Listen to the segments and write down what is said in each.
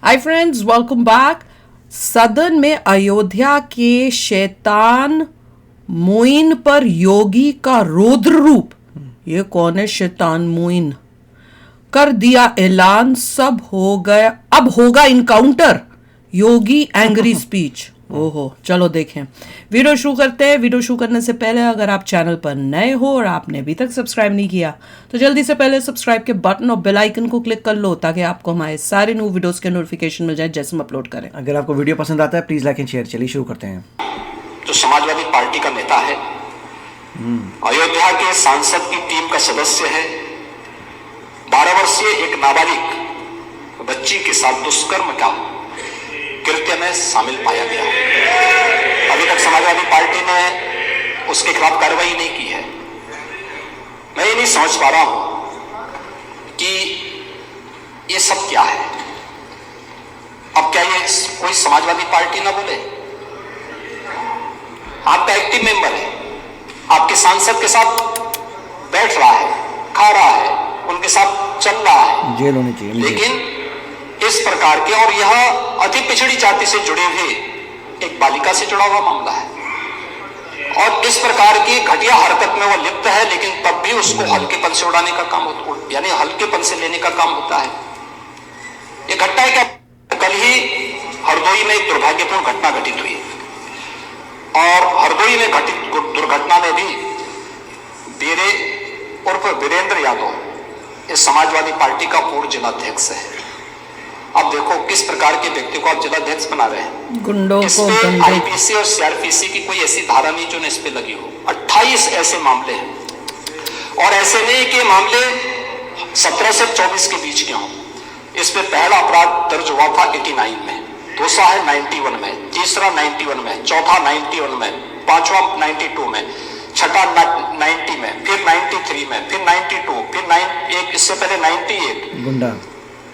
Hi friends, welcome back. सदन में अयोध्या के शैतान मोइन पर योगी का रौद्र रूप। ये कौन है शैतान मोइन? कर दिया ऐलान, सब हो गया, अब होगा इनकाउंटर। योगी एंग्री स्पीच। ओहो, चलो देखें। वीडियो शुरू करते हैं। वीडियो शुरू करने से पहले अगर आप चैनल पर नए हो और आपने अभी तक सब्सक्राइब नहीं किया तो जल्दी से पहले सब्सक्राइब के बटन और बेल आइकन को क्लिक कर लो ताकि आपको हमारे सारे न्यू वीडियोस के नोटिफिकेशन मिल जाए जैसे हम अपलोड करें। अगर आपको वीडियो पसंद आता है प्लीज लाइक एंड शेयर। चलिए शुरू करते हैं। जो समाजवादी पार्टी का नेता है, अयोध्या के सांसद की टीम का सदस्य है, 12 वर्षीय एक नाबालिग बच्ची के साथ दुष्कर्म का कृत्य में शामिल पाया गया। अभी तक समाजवादी पार्टी ने उसके खिलाफ कार्रवाई नहीं की है। मैं ये नहीं समझ पा रहा हूं कि ये सब क्या है। अब क्या ये कोई समाजवादी पार्टी ना बोले? आपका एक्टिव मेंबर है, आपके सांसद के साथ बैठ रहा है, खा रहा है, उनके साथ चल रहा है, जेल होनी चाहिए। लेकिन इस प्रकार के, और यह अति पिछड़ी जाति से जुड़े हुए एक बालिका से जुड़ा हुआ मामला है और इस प्रकार की घटिया हरकत में वह लिप्त है, लेकिन तब भी उसको हल्केपन से उड़ाने का काम होता, यानी हल्केपन से लेने का काम होता है। यह घटना है क्या? कल ही हरदोई में एक दुर्भाग्यपूर्ण घटना घटित हुई और हरदोई में घटित दुर्घटना में भी बीरे उर्फ वीरेंद्र यादव इस समाजवादी पार्टी का पूर्व जिलाध्यक्ष है। अब देखो किस प्रकार के व्यक्ति को आप जिलाध्यक्ष बना रहे हैं। गुंडों को आईपीसी और सीआरपीसी की कोई ऐसी धारा नहीं जो इस पे लगी हो। 28 ऐसे मामले हैं और ऐसे नहीं कि मामले 17 से 24 के बीच के हों। इस पे पहला अपराध दर्ज हुआ था 89 में, दूसरा है 91 में, तीसरा 91 में, चौथा 91 में, पांचवा 92 में, छठा 90 में, फिर 93 में, फिर 92, फिर इससे पहले 98 गुंडा,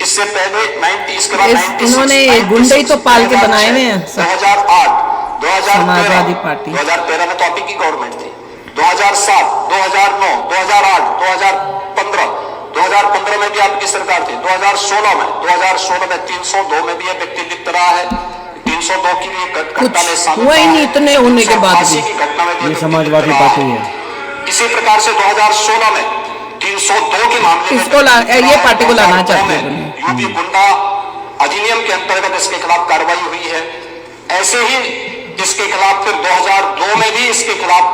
इससे पहले 90, इसके बाद 96, इन्होंने गुंडे ही तो पाल के बनाए हुए हैं। 2008, 2013, समाजवादी पार्टी 2013 में तो आप ही की गवर्नमेंट थी, 2007, 2009, 2008, 2015, 2015 में भी आपकी सरकार थी, 2016 में 302 में भी यह व्यक्ति लिप्त रहा है। 302 की भी घटना में शामिल हुआ ही नहीं, इतने होने के बाद भी की घटना में ये समाजवादी पार्टी है। इसी प्रकार से 2016 में 302 के मामले इसको ये पार्टी को लाना चाहते हैं। यूपी गुंडा अधिनियम के अंतर्गत इसके खिलाफ कार्रवाई हुई है। ऐसे ही इसके खिलाफ फिर 2002 में भी इसके खिलाफ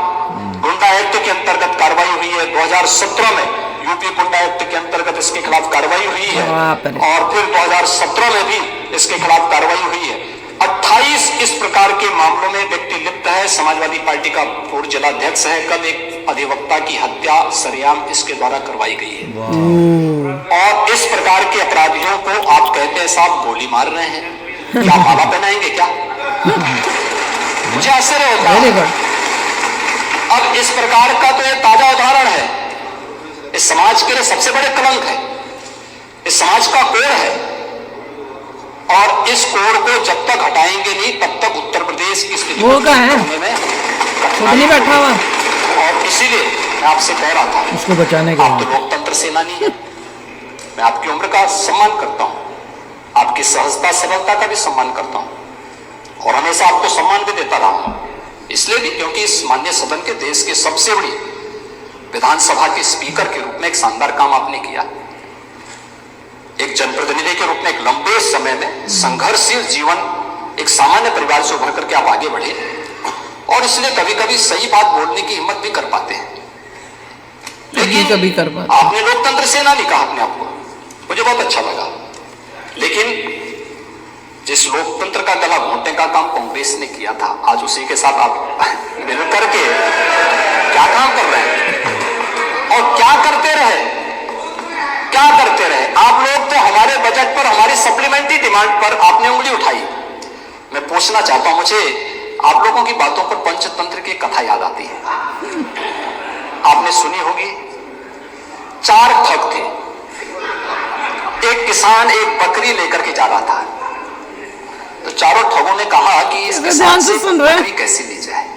गुंडा एक्ट के अंतर्गत कार्रवाई हुई है। 2017 में यूपी गुंडा एक्ट के अंतर्गत इसके खिलाफ कार्रवाई हुई है और फिर 2017 में भी इसके खिलाफ कार्रवाई हुई है। 28 इस प्रकार के मामलों में व्यक्ति लिप्त है। समाजवादी पार्टी का पूर्व जिलाध्यक्ष है। कल एक अधिवक्ता की हत्या सरेआम इसके द्वारा करवाई गई है और इस प्रकार के अपराधियों को आप कहते हैं साहब गोली मार रहे हैं, क्या माला पहनाएंगे क्या? मुझे आश्चर्य होता है। अब इस प्रकार का तो एक ताजा उदाहरण है, इस समाज के लिए सबसे बड़े कलंक है, इस समाज का कोड़ है और इस कोड़ को जब तक हटाएंगे नहीं तब तक उत्तर प्रदेश की स्थिति में नहीं बैठा हुआ। और इसीलिए मैं आपसे कह रहा था, उसको बचाने का आप तो लोकतंत्र सेनानी है। मैं आपकी उम्र का सम्मान करता हूं, आपकी सहजता सरलता का भी सम्मान करता हूं और हमेशा आपको सम्मान भी देता रहा हूं। इसलिए भी क्योंकि इस माननीय सदन के देश के सबसे बड़ी विधानसभा के स्पीकर के रूप में एक शानदार काम आपने किया। एक जनप्रतिनिधि के रूप में एक लंबे समय में संघर्षशील जीवन, एक सामान्य परिवार से उभर करके आप आगे बढ़े और इसलिए कभी कभी सही बात बोलने की हिम्मत भी कर पाते हैं। लेकिन कभी कर पाते, आपने लोकतंत्र सेनानी कहा अपने आपको, मुझे बहुत अच्छा लगा। लेकिन जिस लोकतंत्र का गला घोंटने का काम कांग्रेस ने किया था, आज उसी के साथ आप मिलकर के क्या काम कर रहे हैं और क्या करते रहे, क्या करते रहे आप लोग? तो हमारे बजट पर, हमारी सप्लीमेंट्री डिमांड पर आपने उंगली उठाई। मैं पूछना चाहता हूं, मुझे आप लोगों की बातों पर पंचतंत्र की कथा याद आती है। आपने सुनी होगी, 4 ठग थे। एक किसान एक बकरी लेकर के जा रहा था, तो चारों ठगों ने कहा कि इसके साथ से बकरी कैसे ली जाए।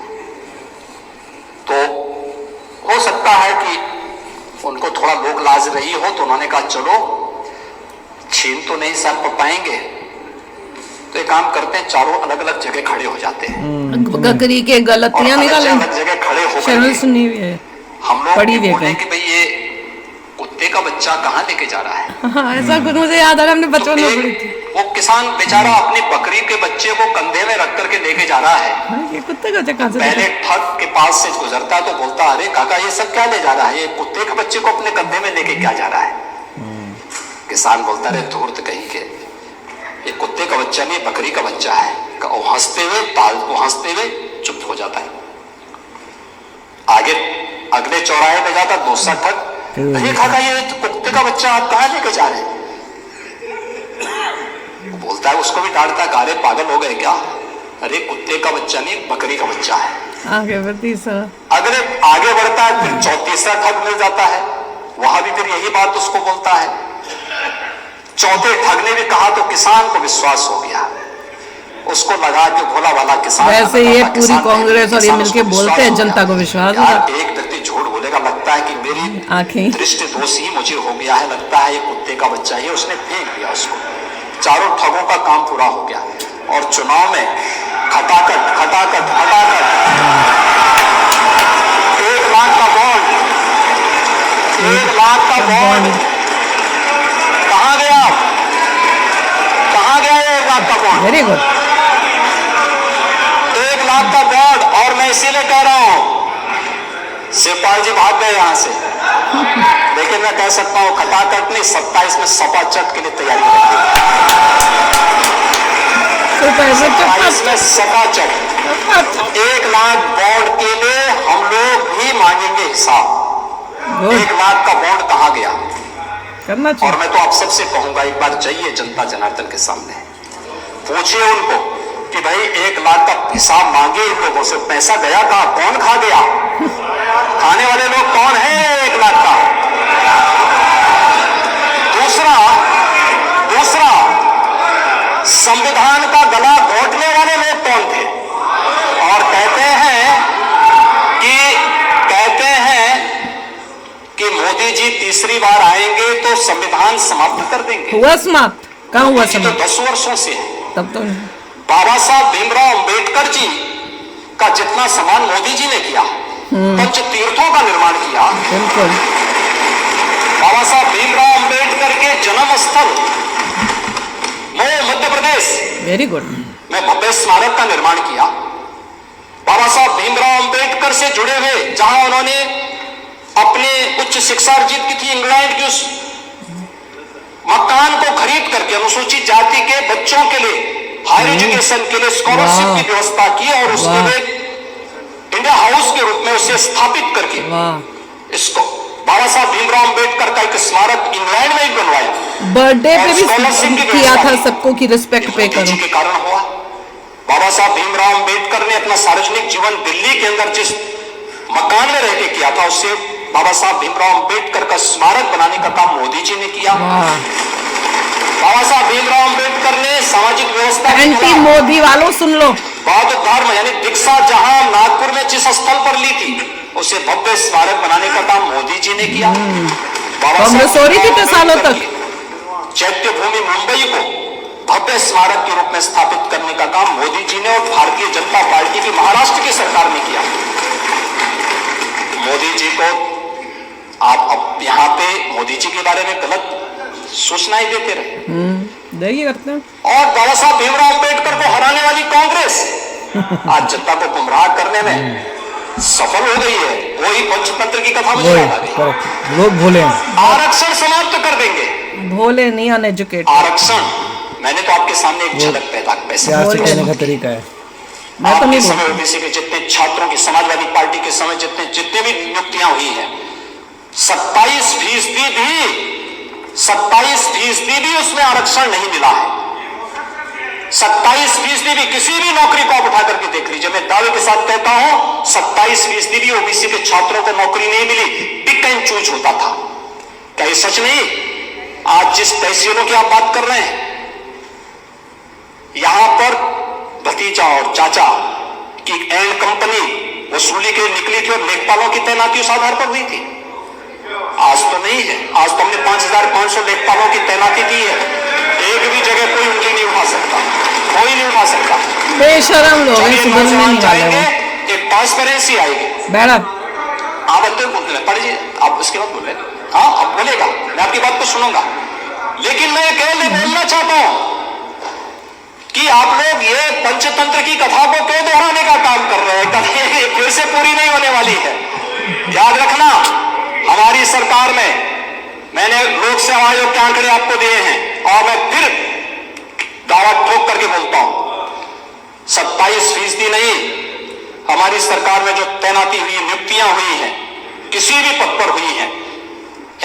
तो हो सकता है कि उनको थोड़ा लोग लाज रही हो तो उन्होंने कहा चलो छीन तो नहीं सब पाएंगे तो एक काम करते हैं, चारों अलग अलग जगह खड़े हो जाते हैं बकरी के और गलतियां निकालें। अलग जगह खड़े होकर चैनल सुनी हुई है, हम लोग पढ़ी ये हुई है बोलें कहीं। कि भाई ये कुत्ते का बच्चा कहाँ लेके जा रहा है। हाँ, ऐसा कुछ मुझे याद आ रहा है, हमने तो बचपन में पढ़ी एक थी। वो किसान बेचारा अपनी बकरी के बच्चे को कंधे में रख करके लेके जा रहा है। हाँ, ये कुत्ते का बच्चा कहाँ से पहले देखा? ठग के पास से गुजरता है तो बोलता, अरे काका ये सब क्या ले जा रहा है, ये कुत्ते के बच्चे को अपने कंधे में लेके क्या जा रहा है। किसान बोलता, अरे धूर्त कहीं के, ये कुत्ते का बच्चा नहीं बकरी का बच्चा है। वो हंसते हुए चुप हो जाता है। आगे अगले चौराहे पे जाता, दूसरा ठग, अरे काका ये तो कुत्ते का बच्चा आप कहाँ लेके जा रहे हैं। बोलता है, उसको भी डांटता है, अरे पागल हो गए क्या, अरे कुत्ते का बच्चा नहीं बकरी का बच्चा है। आगे बढ़ तीसरा। अगले आगे बढ़ता है, फिर तीसरा ठग मिल जाता है, वहां भी फिर यही बात उसको बोलता है। चौथे ठग ने भी कहा तो किसान को विश्वास हो गया, उसको लगा कि भोला भाला किसान। वैसे ये पूरी कांग्रेस और ये मिलके बोलते हैं जनता को विश्वास होगा। यार एक व्यक्ति झूठ बोलेगा, लगता है कि मेरी आंखें दृष्टि दोष ही मुझे हो गया है, लगता है ये कुत्ते का बच्चा ही, उसने फेंक दिया उसको। चारों ठगों का काम पूरा हो गया और चुनाव में खटाखट 1 लाख का बॉन्ड, 1 लाख का बॉन्ड कहाँ गया, कहाँ गया ये 1 लाख का बॉन्ड। Very good. 1 लाख का बॉन्ड, और मैं इसीलिए कह रहा हूं शिवपाल जी भाग गए यहां से, लेकिन मैं कह सकता हूं खटाखट नहीं, 27 में सपा चट के लिए तैयारी में सपा चट 1 लाख बॉन्ड के लिए हम लोग भी मांगेंगे हिसाब। 1 लाख का बॉन्ड कहाँ गया करना और चाहिए। मैं तो आप सबसे कहूंगा, एक बार जाइए जनता जनार्दन के सामने, पूछिए उनको कि भाई 1 लाख का हिसाब मांगे इन लोगों से, पैसा गया कहाँ, कौन खा गया, खाने वाले लोग कौन है 1 लाख का। दूसरा संविधान का गला घोटने वाले लोग कौन थे, और कहते हैं कि मोदी जी तीसरी बार आएंगे तो संविधान समाप्त कर देंगे। हुआ समाप्त, कहाँ हुआ मोदी जी तो समाप्त? 10 वर्षों से है। तब तो बाबा साहब भीमराव अंबेडकर जी का जितना सम्मान मोदी जी ने किया, पंच तीर्थों का निर्माण किया, बिल्कुल। बाबा साहब भीमराव अंबेडकर के जन्म स्थल मध्य प्रदेश वेरी गुड। में भव्य स्मारक का निर्माण किया। बाबा साहब भीमराव अंबेडकर से जुड़े हुए, जहां उन्होंने अपने उच्च शिक्षा अर्जित की थी, इंग्लैंड की उस मकान को खरीद करके अनुसूचित जाति के बच्चों के लिए हायर एजुकेशन के लिए स्कॉलरशिप की व्यवस्था की और उसके लिए इंडिया हाउस के रूप में उसे स्थापित करके इसको बाबा साहब भीमराव अंबेडकर का एक स्मारक इंग्लैंड में ही बनवाया। बर्थडे पे भी किया था सबको की रिस्पेक्ट पे करो। के कारण हुआ। बाबा साहब भीमराव अंबेडकर ने अपना सार्वजनिक जीवन दिल्ली के अंदर जिस मकान में रह के किया था, उससे बाबा साहब भीमराव अंबेडकर का स्मारक बनाने का काम मोदी जी ने किया। बाबा साहब भीमराव अंबेडकर ने सामाजिक व्यवस्था, एंटी मोदी वालों सुन लो, बौद्ध धर्म यानी दीक्षा जहां नागपुर में जिस स्थल पर ली थी, उसे भव्य स्मारक बनाने का काम मोदी जी ने किया। कांग्रेस हो रही थी 3 सालों तक। चैत्य भूमि मुंबई को भव्य स्मारक के रूप में स्थापित करने का काम मोदी जी ने और भारतीय जनता पार्टी की महाराष्ट्र की सरकार ने किया। मोदी जी को आप अब यहाँ पे मोदी जी के बारे में गलत सूचनाएं देते रहे, देखिए करते हैं। और बाबा साहब भीमराव अंबेडकर को हराने वाली कांग्रेस आज जनता को गुमराह करने में सफल हो गई है। वही पंचतंत्र की कथा मुझे याद आ गई। लोग भोले हैं। आरक्षण समाप्त कर देंगे। भोले नहीं अनएजुकेटेड। आरक्षण, मैंने तो आपके सामने एक झलक पैदा प्यार से कहने का तरीका है। मैं तो नहीं आपके समय ओबीसी के जितने छात्रों की, समाजवादी पार्टी के समय जितने भी नियुक्तियां हुई हैं, 27% भी उसमें आरक्षण नहीं मिला है। 27% भी, किसी भी नौकरी को आप उठा करके देख लीजिए, मैं दावे के साथ कहता हूं 27% भी ओबीसी के छात्रों को नौकरी नहीं मिली। पिक एंड चूज होता था। क्या ये सच नहीं? आज जिस तहसीलों की आप बात कर रहे हैं, यहां पर भतीजा और चाचा की एंड कंपनी वसूली के लिए निकली थी और लेखपालों की तैनाती उस आधार पर हुई थी। आज तो नहीं है। आज तो हमने 5500 लेखपालों की तैनाती की है। एक भी जगह कोई उंगली नहीं उठा सकता, कोई आ सकता। बेशरम लोग हैं, चलिए, सुधरने नहीं वाले जाएंगे, वो। एक ट्रांसपेरेंसी आएगी। मैडम आप अंदर बोल रहे पढ़िए, आप उसके बाद बोल रहे। हाँ, अब बोलेगा, मैं आपकी बात को सुनूंगा, लेकिन मैं बोलना चाहता हूं कि आप लोग ये पंचतंत्र की कथा को क्यों दोहराने का काम कर रहे हैं? कभी फिर से पूरी नहीं होने वाली है। याद रखना, हमारी सरकार में मैंने लोक सेवा आयोग के आंकड़े आपको दिए हैं और मैं फिर दावा ठोक करके बोलता हूं, 27% नहीं, हमारी सरकार में जो तैनाती हुई, नियुक्तियां हुई हैं, किसी भी पद पर हुई हैं,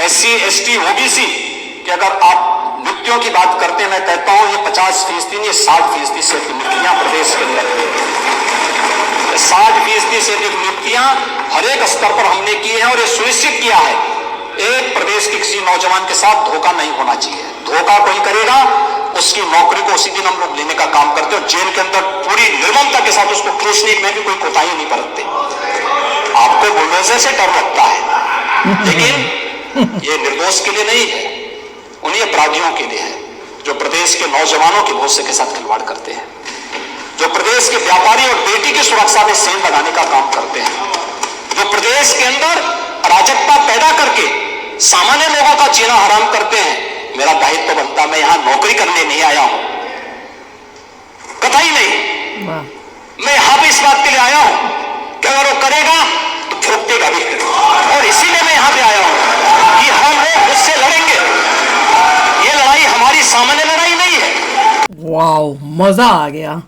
SC ST OBC कि अगर आप नियुक्तियों की बात करते हैं, मैं कहता हूं ये 50% नहीं, 60% से अधिक नियुक्तियां प्रदेश के अंदर हुई हैं। 60% से अधिक नियुक्तियां हर एक स्तर पर हमने की है और ये सुनिश्चित किया है एक प्रदेश के किसी नौजवान के साथ धोखा नहीं होना चाहिए। धोखा कोई करेगा, उसकी नौकरी को उसी दिन हम लोग लेने का काम करते हैं और जेल के अंदर पूरी निर्ममता के साथ उसको ठूसने में भी कोई कोताही नहीं बरतते। आपको बुलडोजर से डर लगता है, लेकिन ये निर्दोष के लिए नहीं है, उन्हीं अपराधियों के लिए है जो प्रदेश के नौजवानों के भविष्य के साथ खिलवाड़ करते हैं, जो प्रदेश के व्यापारी और बेटी की सुरक्षा में सेंध लगाने का काम करते हैं, जो प्रदेश के अंदर अराजकता पैदा करके सामान्य लोगों का जीना हराम करते हैं। मेरा दायित्व बनता, मैं यहां नौकरी करने नहीं आया हूं, कतई नहीं। मैं यहां पे इस बात के लिए आया हूं कि अगर वो करेगा तो भुगतेगा भी, और इसीलिए मैं यहां पे आया हूं कि हम लोग उससे लड़ेंगे। ये लड़ाई हमारी सामान्य लड़ाई नहीं है। वाओ, मजा आ गया।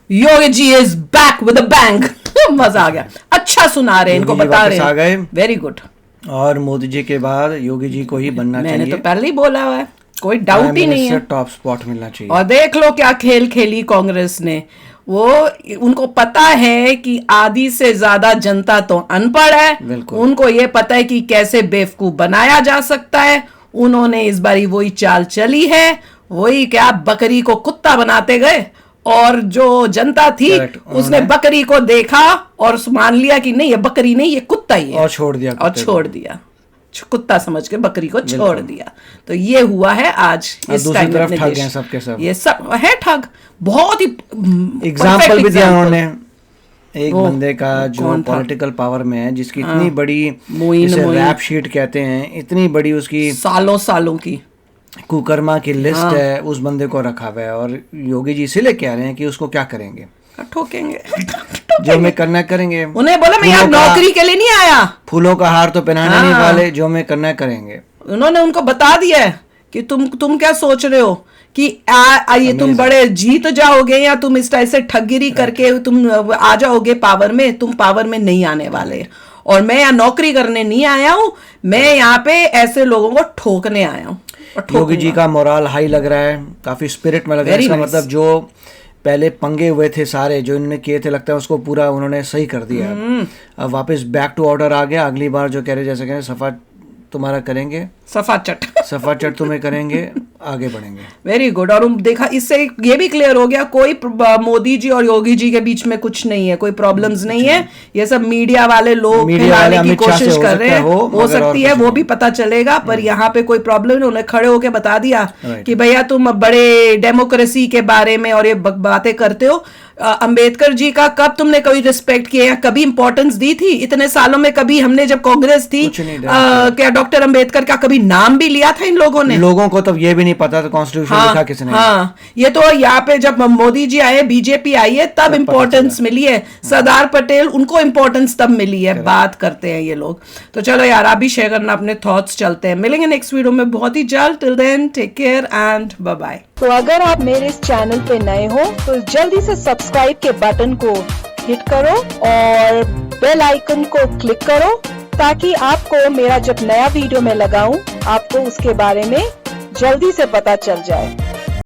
Yogi ji is back with a bang. मजा आ गया, अच्छा सुना रहे हैं, इनको बता रहे आ गए। हैं, वेरी गुड। और मोदी जी के बाद योगी जी को ही बनना चाहिए। मैंने तो पहले ही बोला हुआ है, कोई डाउट ही नहीं है। टॉप स्पॉट मिलना चाहिए। और देख लो क्या खेल खेली कांग्रेस ने। वो उनको पता है कि आधी से ज्यादा जनता तो अनपढ़ है, उनको ये पता है कि कैसे बेवकूफ बनाया जा सकता है। उन्होंने इस बारी वही चाल चली है, वही क्या बकरी को कुत्ता बनाते गए, और जो जनता थी उसने बकरी को देखा और मान लिया कि नहीं ये बकरी नहीं, ये कुत्ता ही है, और छोड़ दिया कुत्ता समझ के बकरी को छोड़ दिया। तो ये हुआ है आज इस टाइम में अपने देश। सबके सब ये सब है ठग। बहुत ही एग्जाम्पल भी दिया उन्होंने एक बंदे का जो पॉलिटिकल पावर में है, जिसकी इतनी बड़ी रैप शीट कहते हैं, इतनी बड़ी उसकी सालों की कुकर्मा की लिस्ट है, उस बंदे को रखा हुआ है। और योगी जी इसीलिए कह रहे हैं कि उसको क्या करेंगे, ठोकेंगे, जो हमें करना करेंगे। उन्हें बोला मैं यहाँ नौकरी के लिए नहीं आया, फूलों का हार तो पहनाने नहीं वाले, जो हमें करना करेंगे। उन्होंने उनको बता दिया है कि तुम क्या सोच रहे हो कि ये तुम बड़े जीत जाओगे या तुम इस टाइप से ठगगिरी करके तुम आ जाओगे पावर में, तुम पावर में नहीं आने वाले। और मैं यहाँ नौकरी करने नहीं आया हूँ, मैं यहाँ पे ऐसे लोगों को ठोकने आया हूँ। योगी जी का मोरल हाई लग रहा है, काफी स्पिरिट में लग रहा है। इसका मतलब जो पहले पंगे हुए थे सारे जो इन्होंने किए थे, लगता है उसको पूरा उन्होंने सही कर दिया। अब वापस बैक टू ऑर्डर आ गया। अगली बार जो कह रहे, जैसे कह रहे सफा तुम्हारा करेंगे, सफा चट तुम्हें करेंगे, आगे बढ़ेंगे। Very good. और देखा, इससे ये भी क्लियर हो गया कोई मोदी जी और योगी जी के बीच में कुछ नहीं है, कोई प्रॉब्लम्स नहीं है। ये सब मीडिया वाले लोग फैलाने की कोशिश कर रहे हैं, हो सकती है वो भी पता चलेगा, पर यहाँ पे कोई प्रॉब्लम नहीं। उन्हें खड़े होके बता दिया कि भैया तुम बड़े डेमोक्रेसी के बारे में और ये बातें करते हो। अंबेडकर जी का कब तुमने कभी रिस्पेक्ट किया, कभी इंपॉर्टेंस दी थी इतने सालों में? कभी हमने जब कांग्रेस थी क्या डॉक्टर अंबेडकर का कभी नाम भी लिया था इन लोगों ने? लोगों को तब ये भी नहीं पता था कॉन्स्टिट्यूशन लिखा किसने। हाँ, ये तो यहाँ पे जब मोदी जी आए, बीजेपी आई है, तब इंपॉर्टेंस मिली है। सरदार पटेल, उनको इंपॉर्टेंस तब मिली है। बात करते हैं ये लोग। तो चलो यार, आप भी शेयर करना अपने थॉट्स। चलते हैं, मिलेंगे नेक्स्ट वीडियो में बहुत ही जल्द। Till then take care and bye bye. तो अगर आप मेरे इस चैनल पे नए हो तो जल्दी से सब्सक्राइब के बटन को हिट करो और बेल आइकन को क्लिक करो, ताकि आपको मेरा जब नया वीडियो मैं लगाऊं आपको उसके बारे में जल्दी से पता चल जाए।